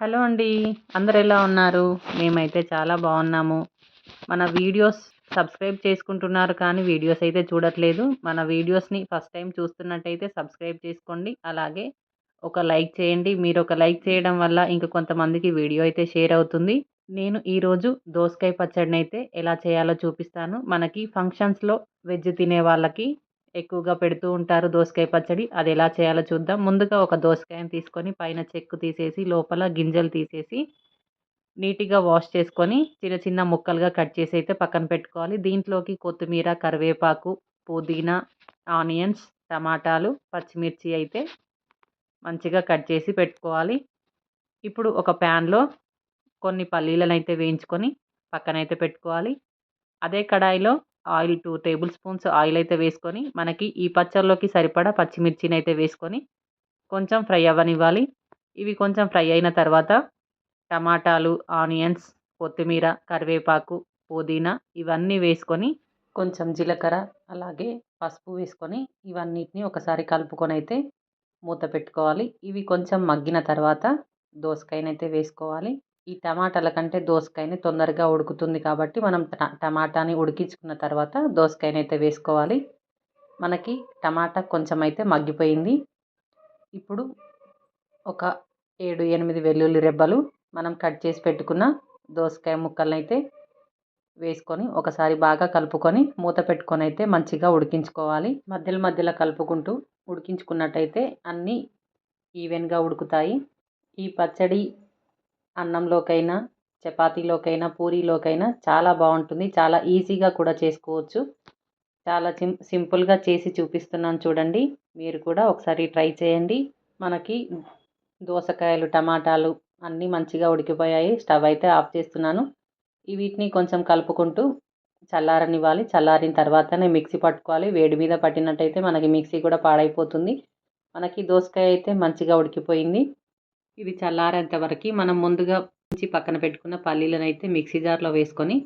Hello అండి. అందరూ ఎలా ఉన్నారు? మేమైతే చాలా బాగున్నాము. మన వీడియోస్ సబ్స్క్రైబ్ చేసుకుంటున్నారు కానీ వీడియోస్ అయితే చూడట్లేదు. మన వీడియోస్‌ని ఫస్ట్ టైం చూస్తున్నట్టయితే సబ్స్క్రైబ్ చేసుకోండి. అలాగే ఒక లైక్ చేయండి. మీరు ఒక లైక్ చేయడం వల్ల ఇంక కొంతమందికి వీడియో అయితే షేర్ అవుతుంది. నేను ఈరోజు దోసకాయ పచ్చడినైతే ఎలా చేయాలో చూపిస్తాను. మనకి ఫంక్షన్స్‌లో వెజ్ తినే వాళ్ళకి ఎక్కువగా పెడుతూ ఉంటారు దోసకాయ పచ్చడి. అది ఎలా చేయాలో చూద్దాం. ముందుగా ఒక దోసకాయని తీసుకొని పైన చెక్కు తీసేసి, లోపల గింజలు తీసేసి, నీట్‌గా వాష్ చేసుకొని చిన్న చిన్న ముక్కలుగా కట్ చేసి అయితే పక్కన పెట్టుకోవాలి. దీంట్లోకి కొత్తిమీర, కరివేపాకు, పుదీనా, ఆనియన్స్, టమాటాలు, పచ్చిమిర్చి అయితే మంచిగా కట్ చేసి పెట్టుకోవాలి. ఇప్పుడు ఒక ప్యాన్‌లో కొన్ని పల్లీలనైతే వేయించుకొని పక్కనైతే పెట్టుకోవాలి. అదే కడాయిలో ఆయిల్ 2 టేబుల్ స్పూన్స్ ఆయిల్ అయితే వేసుకొని, మనకి ఈ పచ్చడిలోకి సరిపడా పచ్చిమిర్చినైతే వేసుకొని కొంచెం ఫ్రై అవ్వనివ్వాలి. ఇవి కొంచెం ఫ్రై అయిన తర్వాత టమాటాలు, ఆనియన్స్, కొత్తిమీర, కరివేపాకు, పుదీనా ఇవన్నీ వేసుకొని కొంచెం జీలకర్ర, అలాగే పసుపు వేసుకొని ఇవన్నిటిని ఒకసారి కలుపుకొనైతే మూత పెట్టుకోవాలి. ఇవి కొంచెం మగ్గిన తర్వాత దోసకాయనైతే వేసుకోవాలి. ఈ టమాటాల కంటే దోసకాయని తొందరగా ఉడుకుతుంది కాబట్టి మనం టమాటాని ఉడికించుకున్న తర్వాత దోసకాయనైతే వేసుకోవాలి. మనకి టమాటా కొంచెం అయితే మగ్గిపోయింది. ఇప్పుడు ఒక 7, 8 వెల్లుల్లి రెబ్బలు మనం కట్ చేసి పెట్టుకున్న దోసకాయ ముక్కలనైతే వేసుకొని ఒకసారి బాగా కలుపుకొని మూత పెట్టుకొని అయితే మంచిగా ఉడికించుకోవాలి. మధ్యలో మధ్యలో కలుపుకుంటూ ఉడికించుకున్నట్టయితే అన్నీ ఈవెన్గా ఉడుకుతాయి. ఈ పచ్చడి అన్నంలోకైనా, చపాతీలోకైనా, పూరీలోకైనా చాలా బాగుంటుంది. చాలా ఈజీగా కూడా చేసుకోవచ్చు. చాలా సింపుల్గా చేసి చూపిస్తున్నాను చూడండి. మీరు కూడా ఒకసారి ట్రై చేయండి. మనకి దోసకాయలు, టమాటాలు అన్నీ మంచిగా ఉడికిపోయాయి. స్టవ్ అయితే ఆఫ్ చేస్తున్నాను. వీటిని కొంచెం కలుపుకుంటూ చల్లారనివ్వాలి. చల్లారిన తర్వాతనే మిక్సీ పట్టుకోవాలి. వేడి మీద పట్టినట్టయితే మనకి మిక్సీ కూడా పాడైపోతుంది. మనకి దోసకాయ అయితే మంచిగా ఉడికిపోయింది. ఇది చల్లారేంత వరకు మనం ముందుగా ఉంచి పక్కన పెట్టుకున్న పల్లీలను అయితే మిక్సీ జార్లో వేసుకొని,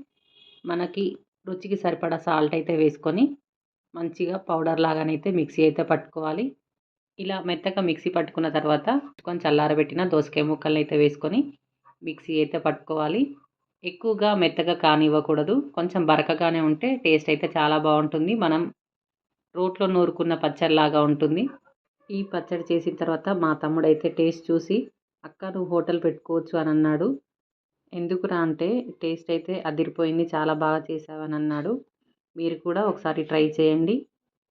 మనకి రుచికి సరిపడా సాల్ట్ అయితే వేసుకొని మంచిగా పౌడర్ లాగానైతే మిక్సీ అయితే పట్టుకోవాలి. ఇలా మెత్తగా మిక్సీ పట్టుకున్న తర్వాత కొంచెం చల్లారబెట్టిన దోసకాయ ముక్కలను అయితే వేసుకొని మిక్సీ అయితే పట్టుకోవాలి. ఎక్కువగా మెత్తగా కానివ్వకూడదు. కొంచెం బరకగానే ఉంటే టేస్ట్ అయితే చాలా బాగుంటుంది. మనం రోట్లో నూరుకున్న పచ్చడిలాగా ఉంటుంది. ఈ పచ్చడి చేసిన తర్వాత మా తమ్ముడైతే టేస్ట్ చూసి, అక్క నువ్వు హోటల్ పెట్టుకోవచ్చు అని అన్నాడు. ఎందుకురా అంటే టేస్ట్ అయితే అదిరిపోయింది, చాలా బాగా చేసావని అన్నాడు. మీరు కూడా ఒకసారి ట్రై చేయండి.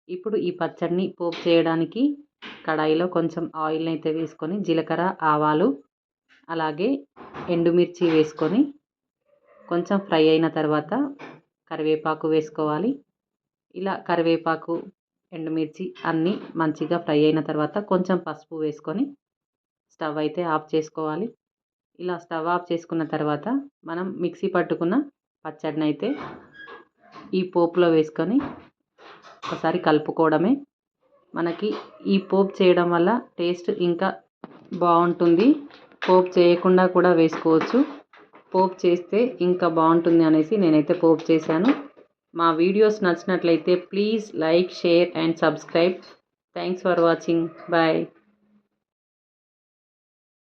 ఇప్పుడు ఈ పచ్చడిని పోపు చేయడానికి కడాయిలో కొంచెం ఆయిల్ని అయితే వేసుకొని జీలకర్ర, ఆవాలు, అలాగే ఎండుమిర్చి వేసుకొని కొంచెం ఫ్రై అయిన తర్వాత కరివేపాకు వేసుకోవాలి. ఇలా కరివేపాకు, ఎండుమిర్చి అన్నీ మంచిగా ఫ్రై అయిన తర్వాత కొంచెం పసుపు వేసుకొని స్టవ్ అయితే ఆఫ్ చేసుకోవాలి. ఇలా స్టవ్ ఆఫ్ చేసుకున్న తర్వాత మనం మిక్సీ పట్టుకున్న పచ్చడిని అయితే ఈ పోపులో వేసుకొని ఒకసారి కలుపుకోవడమే. మనకి ఈ పోపు చేయడం వల్ల టేస్ట్ ఇంకా బాగుంటుంది. పోపు చేయకుండా కూడా వేసుకోవచ్చు. పోపు చేస్తే ఇంకా బాగుంటుంది అనేసి నేనైతే పోపు చేశాను. మా వీడియోస్ నచ్చినట్లయితే please like, share and subscribe. Thanks for watching. Bye.